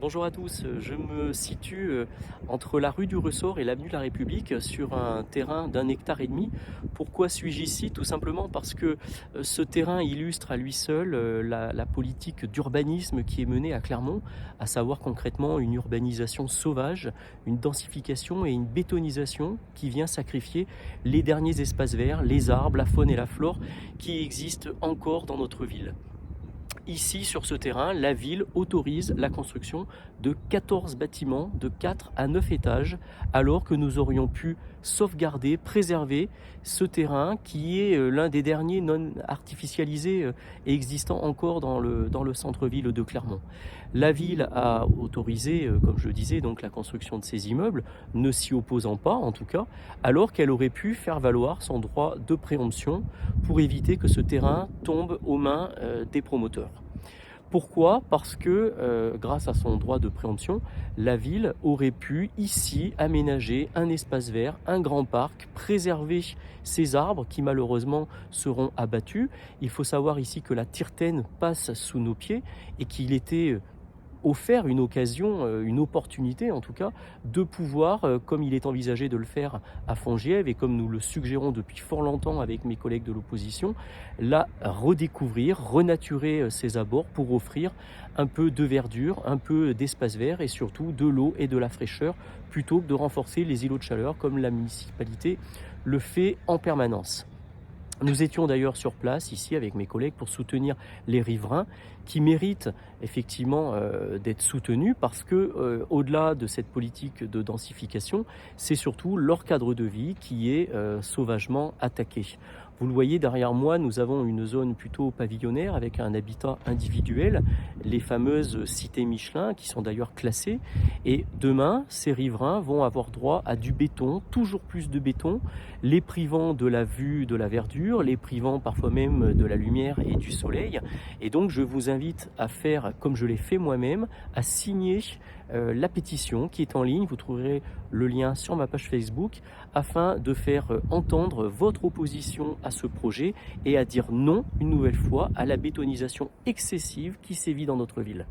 Bonjour à tous, je me situe entre la rue du Ressort et l'avenue de la République sur un terrain d'1,5 hectare. Pourquoi suis-je ici? Tout simplement parce que ce terrain illustre à lui seul la politique d'urbanisme qui est menée à Clermont, à savoir concrètement une urbanisation sauvage, une densification et une bétonisation qui vient sacrifier les derniers espaces verts, les arbres, la faune et la flore qui existent encore dans notre ville. Ici, sur ce terrain, la ville autorise la construction de 14 bâtiments de 4 à 9 étages, alors que nous aurions pu sauvegarder, préserver ce terrain qui est l'un des derniers non artificialisés et existants encore dans le centre-ville de Clermont. La ville a autorisé, comme je le disais, donc la construction de ces immeubles, ne s'y opposant pas en tout cas, alors qu'elle aurait pu faire valoir son droit de préemption pour éviter que ce terrain tombe aux mains des promoteurs. Pourquoi? Parce que grâce à son droit de préemption, la ville aurait pu ici aménager un espace vert, un grand parc, préserver ces arbres qui malheureusement seront abattus. Il faut savoir ici que la Tirtaine passe sous nos pieds et qu'il était offert une occasion, une opportunité en tout cas, de pouvoir, comme il est envisagé de le faire à Fongièvre et comme nous le suggérons depuis fort longtemps avec mes collègues de l'opposition, la redécouvrir, renaturer ses abords pour offrir un peu de verdure, un peu d'espace vert et surtout de l'eau et de la fraîcheur plutôt que de renforcer les îlots de chaleur comme la municipalité le fait en permanence. Nous étions d'ailleurs sur place ici avec mes collègues pour soutenir les riverains qui méritent effectivement d'être soutenus parce que au-delà de cette politique de densification, c'est surtout leur cadre de vie qui est sauvagement attaqué. Vous le voyez derrière moi, nous avons une zone plutôt pavillonnaire avec un habitat individuel, les fameuses cités Michelin qui sont d'ailleurs classées. Et demain, ces riverains vont avoir droit à du béton, toujours plus de béton, les privant de la vue, de la verdure, les privant parfois même de la lumière et du soleil. Et donc je vous invite à faire comme je l'ai fait moi-même, à signer la pétition qui est en ligne. Vous trouverez le lien sur ma page Facebook afin de faire entendre votre opposition à ce projet et à dire non une nouvelle fois à la bétonisation excessive qui sévit dans notre ville.